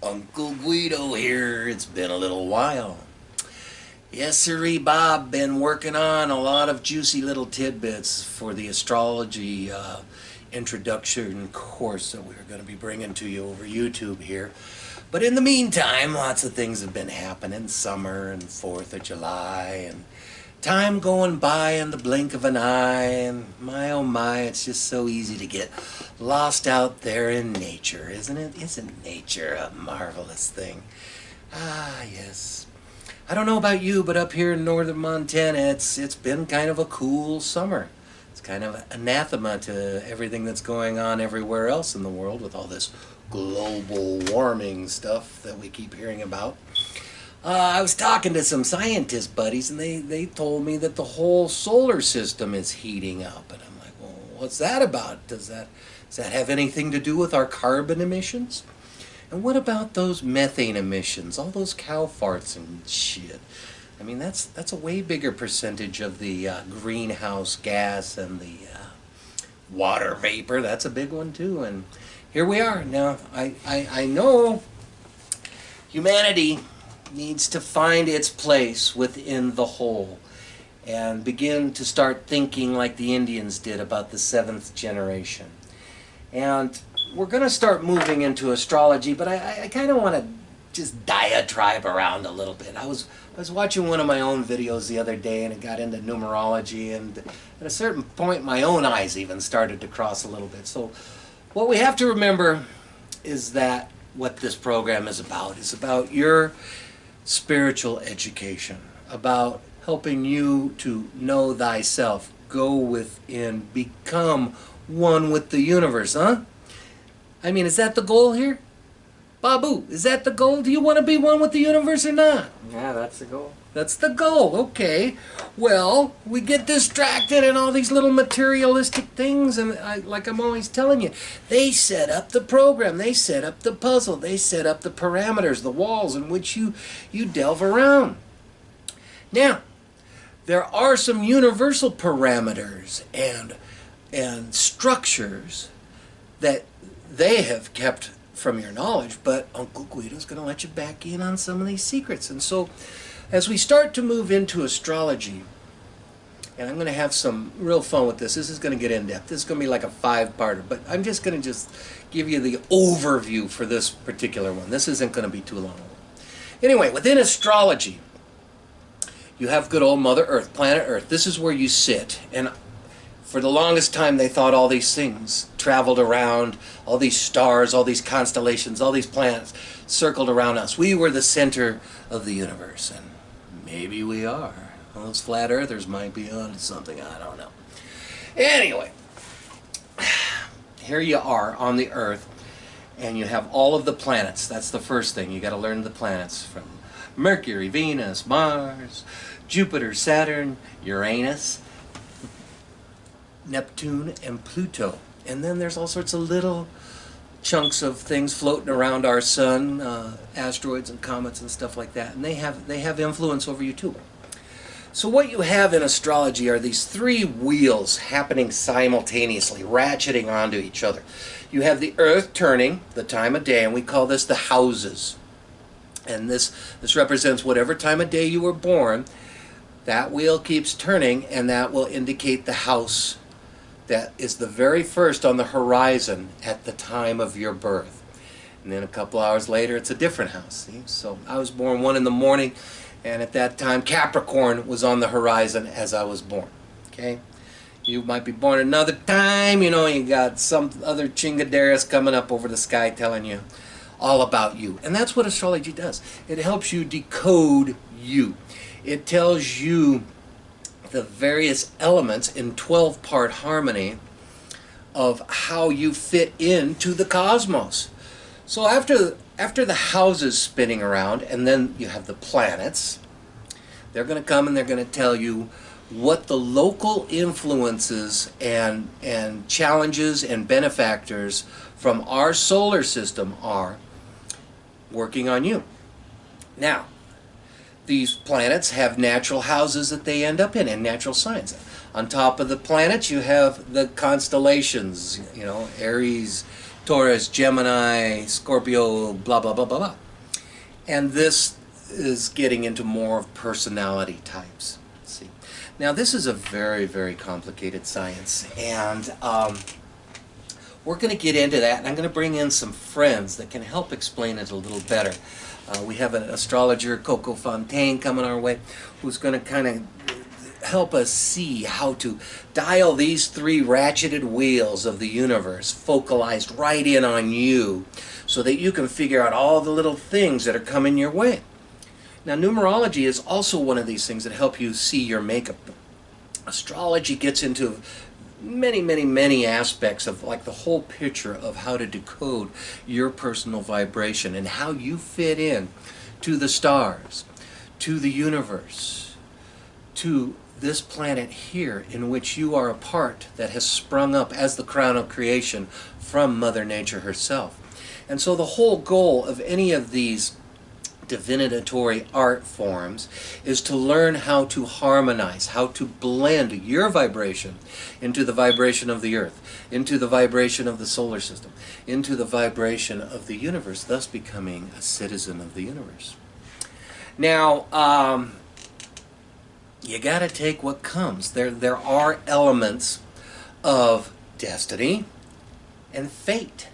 Uncle Guido here. It's been a little while. Yes, sirree, Bob. Been working on a lot of juicy little tidbits for the astrology introduction course that we're going to be bringing to you over YouTube here. But in the meantime, lots of things have been happening. Summer and 4th of July and time going by in the blink of an eye. And my oh my, it's just so easy to get lost out there in nature, isn't it? Isn't nature a marvelous thing? Ah, yes. I don't know about you, but up here in northern Montana, it's been kind of a cool summer. It's kind of anathema to everything that's going on everywhere else in the world with all this global warming stuff that we keep hearing about. I was talking to some scientist buddies, and they told me that the whole solar system is heating up. And I'm like, well, what's that about? Does that have anything to do with our carbon emissions? And what about those methane emissions, all those cow farts and shit? I mean, that's a way bigger percentage of the greenhouse gas and the water vapor. That's a big one too. And here we are. Now, I know humanity needs to find its place within the whole and begin to start thinking like the Indians did about the 7th generation. And we're going to start moving into astrology, but I kind of want to just diatribe around a little bit. I was watching one of my own videos the other day, and it got into numerology, and at a certain point my own eyes even started to cross a little bit. So what we have to remember is that what this program is about your spiritual education, about helping you to know thyself, go within, become one with the universe, huh? I mean, is that the goal here? Babu, is that the goal? Do you want to be one with the universe or not? Yeah, that's the goal. That's the goal, okay. Well, we get distracted in all these little materialistic things, and like I'm always telling you, they set up the program, they set up the puzzle, they set up the parameters, the walls in which you delve around. Now, there are some universal parameters and structures that they have kept from your knowledge, but Uncle Guido's going to let you back in on some of these secrets. And so, as we start to move into astrology, and I'm going to have some real fun with this. This is going to get in-depth. This is going to be like a 5-parter, but I'm just going to give you the overview for this particular one. This isn't going to be too long. Anyway, within astrology, you have good old Mother Earth, planet Earth. This is where you sit, and for the longest time they thought all these things traveled around, all these stars, all these constellations, all these planets circled around us. We were the center of the universe, and maybe we are. Well, those flat earthers might be on something, I don't know. Anyway, here you are on the Earth, and you have all of the planets. That's the first thing. You got to learn the planets from Mercury, Venus, Mars, Jupiter, Saturn, Uranus, Neptune, and Pluto. And then there's all sorts of little chunks of things floating around our sun, asteroids and comets and stuff like that, and they have influence over you too. So what you have in astrology are these 3 wheels happening simultaneously, ratcheting onto each other. You have the Earth turning, the time of day, and we call this the houses. And this represents whatever time of day you were born. That wheel keeps turning, and that will indicate the house that is the very first on the horizon at the time of your birth. And then a couple hours later, it's a different house. See? So I was born 1 in the morning, and at that time, Capricorn was on the horizon as I was born. Okay? You might be born another time, you know, you got some other chingaderas coming up over the sky telling you all about you. And that's what astrology does. It helps you decode you. It tells you the various elements in 12-part harmony of how you fit into the cosmos. So after the houses spinning around, and then you have the planets, they're going to come and they're going to tell you what the local influences and challenges and benefactors from our solar system are working on you. Now, these planets have natural houses that they end up in and natural signs. On top of the planets, you have the constellations, you know, Aries, Taurus, Gemini, Scorpio, blah, blah, blah, blah, blah. And this is getting into more of personality types. Let's see. Now, this is a very, very complicated science, and we're going to get into that, and I'm going to bring in some friends that can help explain it a little better. We have an astrologer, Coco Fontaine, coming our way, who's going to kind of help us see how to dial these three ratcheted wheels of the universe focalized right in on you so that you can figure out all the little things that are coming your way. Now, numerology is also one of these things that help you see your makeup. Astrology gets into many, many, many aspects of like the whole picture of how to decode your personal vibration and how you fit in to the stars, to the universe, to this planet here in which you are a part that has sprung up as the crown of creation from Mother Nature herself. And so the whole goal of any of these divinatory art forms is to learn how to harmonize, how to blend your vibration into the vibration of the earth, into the vibration of the solar system, into the vibration of the universe, thus becoming a citizen of the universe. Now, you got to take what comes. There are elements of destiny and fate.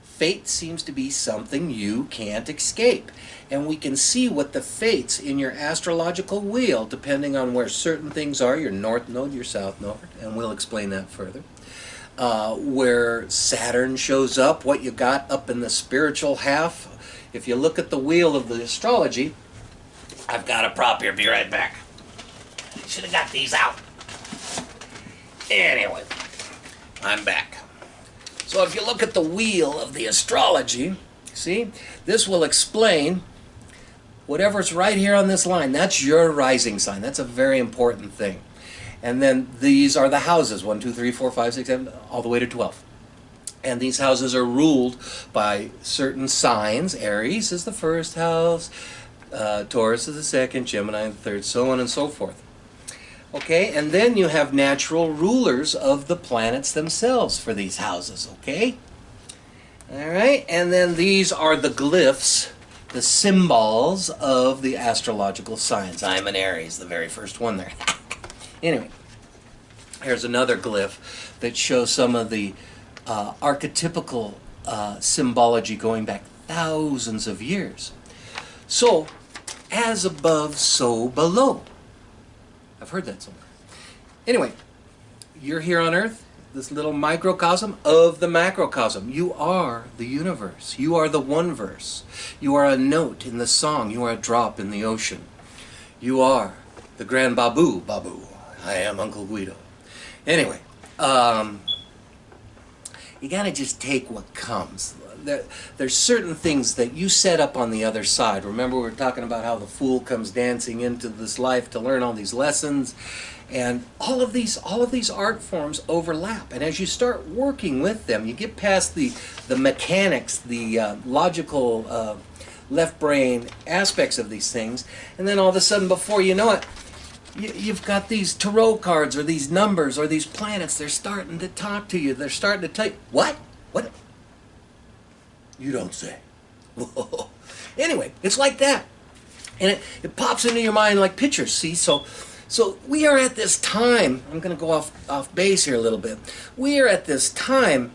Fate seems to be something you can't escape. And we can see what the fates in your astrological wheel, depending on where certain things are, your north node, your south node, and we'll explain that further. Where Saturn shows up, what you got up in the spiritual half. If you look at the wheel of the astrology, I've got a prop here, be right back. Should have got these out. Anyway, I'm back. So if you look at the wheel of the astrology, see, this will explain whatever's right here on this line. That's your rising sign. That's a very important thing. And then these are the houses, 1, 2, 3, 4, 5, 6, 7, all the way to 12. And these houses are ruled by certain signs. Aries is the first house, Taurus is the second, Gemini the third, so on and so forth. Okay, and then you have natural rulers of the planets themselves for these houses, okay? All right, and then these are the glyphs, the symbols of the astrological signs. I'm an Aries, the very first one there. Anyway, here's another glyph that shows some of the archetypical symbology going back thousands of years. So, as above, so below. I've heard that somewhere. Anyway, you're here on Earth, this little microcosm of the macrocosm. You are the universe. You are the one verse. You are a note in the song. You are a drop in the ocean. You are the Grand Babu. Babu. I am Uncle Guido. Anyway, you gotta just take what comes. There's certain things that you set up on the other side. Remember, we were talking about how the fool comes dancing into this life to learn all these lessons, and all of these art forms overlap. And as you start working with them, you get past the mechanics, the logical left brain aspects of these things, and then all of a sudden, before you know it, you've got these tarot cards or these numbers or these planets. They're starting to talk to you. They're starting to tell you, what? What? You don't say. Anyway, it's like that. And it pops into your mind like pictures, see? So we are at this time, I'm going to go off base here a little bit. We are at this time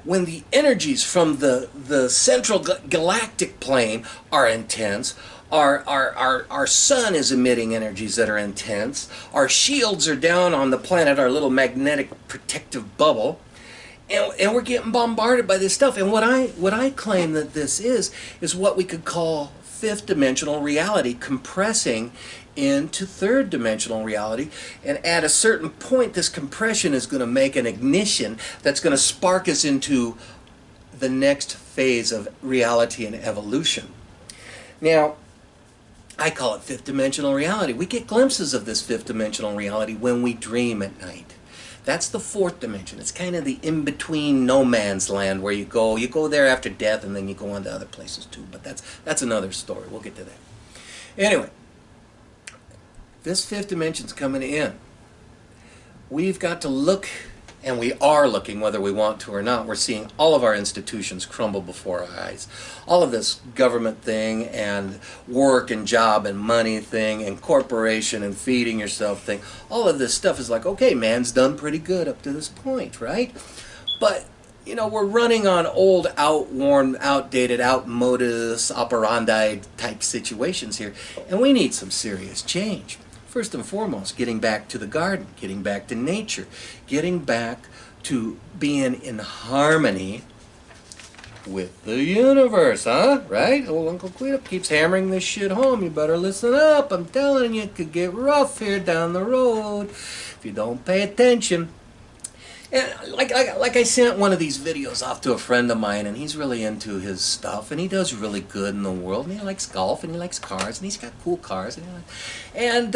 when the energies from the central galactic plane are intense. Our sun is emitting energies that are intense. Our shields are down on the planet, our little magnetic protective bubble. And we're getting bombarded by this stuff. And what I claim that this is what we could call fifth dimensional reality compressing into third dimensional reality. And at a certain point, this compression is going to make an ignition that's going to spark us into the next phase of reality and evolution. Now, I call it fifth dimensional reality. We get glimpses of this fifth dimensional reality when we dream at night. That's the fourth dimension. It's kind of the in-between no man's land where you go there after death, and then you go on to other places too. But that's another story. We'll get to that. Anyway, this fifth dimension's coming in. We've got to look And we are looking, whether we want to or not. We're seeing all of our institutions crumble before our eyes. All of this government thing and work and job and money thing and corporation and feeding yourself thing. All of this stuff is like, okay, man's done pretty good up to this point, right? But, you know, we're running on old, outworn, outdated, modus operandi type situations here. And we need some serious change. First and foremost, getting back to the garden, getting back to nature, getting back to being in harmony with the universe, huh? Right? Old Uncle Guido keeps hammering this shit home. You better listen up. I'm telling you, it could get rough here down the road if you don't pay attention. And like I sent one of these videos off to a friend of mine, and he's really into his stuff, and he does really good in the world, and he likes golf, and he likes cars, and he's got cool cars, and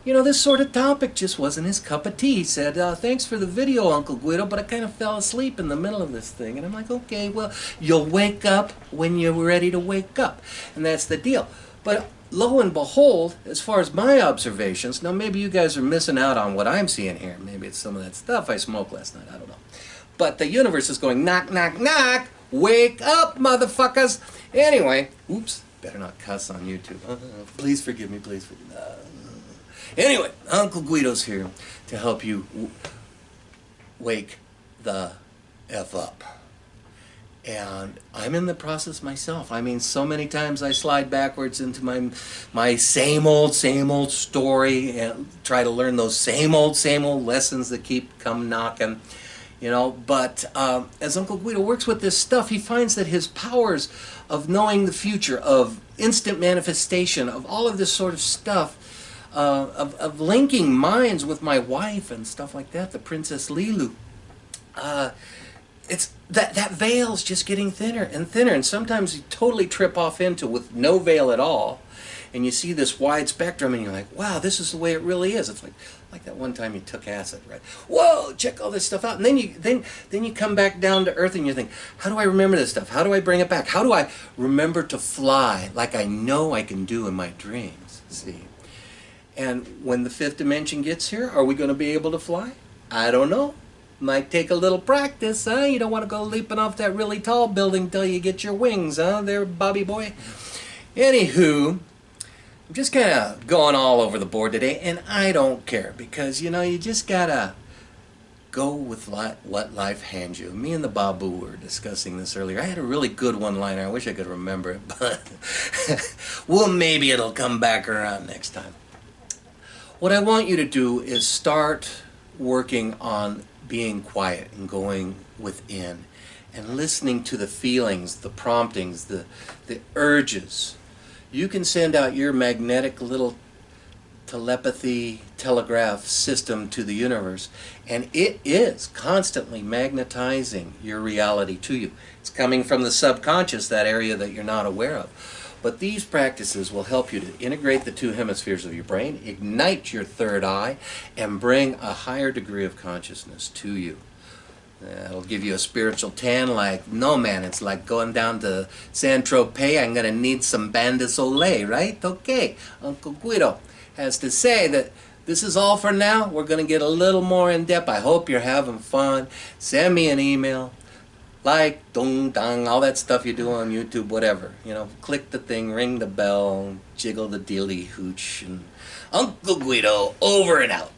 you know, this sort of topic just wasn't his cup of tea. He said, thanks for the video, Uncle Guido, but I kind of fell asleep in the middle of this thing. And I'm like, okay, well, you'll wake up when you're ready to wake up, and that's the deal. But lo and behold, as far as my observations, now maybe you guys are missing out on what I'm seeing here. Maybe it's some of that stuff I smoked last night. I don't know. But the universe is going, knock, knock, knock. Wake up, motherfuckers. Anyway, oops, better not cuss on YouTube. Please forgive me, please forgive me. Anyway, Uncle Guido's here to help you wake the F up. And I'm in the process myself. I mean, so many times I slide backwards into my same old story and try to learn those same old lessons that keep come knocking, you know. But as Uncle Guido works with this stuff, he finds that his powers of knowing the future, of instant manifestation, of all of this sort of stuff, of linking minds with my wife and stuff like that, the Princess Lilu, it's that veil's just getting thinner and thinner, and sometimes you totally trip off into with no veil at all, and you see this wide spectrum, and you're like, wow, this is the way it really is. It's like that one time you took acid, right? Whoa, check all this stuff out, and then you come back down to earth, and you think, how do I remember this stuff? How do I bring it back? How do I remember to fly like I know I can do in my dreams? See. And when the fifth dimension gets here, are we going to be able to fly? I don't know. Might take a little practice, huh? You don't want to go leaping off that really tall building till you get your wings, huh? There, Bobby boy. Anywho, I'm just kind of going all over the board today, and I don't care because, you know, you just got to go with what life hands you. Me and the Babu were discussing this earlier. I had a really good one-liner. I wish I could remember it, but well, maybe it'll come back around next time. What I want you to do is start working on being quiet and going within and listening to the feelings, the promptings, the urges. You can send out your magnetic little telepathy telegraph system to the universe, and it is constantly magnetizing your reality to you. It's coming from the subconscious, that area that you're not aware of. But these practices will help you to integrate the two hemispheres of your brain, ignite your third eye, and bring a higher degree of consciousness to you. It'll give you a spiritual tan like, no man, it's like going down to Saint-Tropez, I'm going to need some Bain de Soleil, right? Okay, Uncle Guido has to say that this is all for now. We're going to get a little more in depth. I hope you're having fun. Send me an email. Like, dong, dong, all that stuff you do on YouTube, whatever. You know, click the thing, ring the bell, jiggle the dilly hooch, and Uncle Guido, over and out.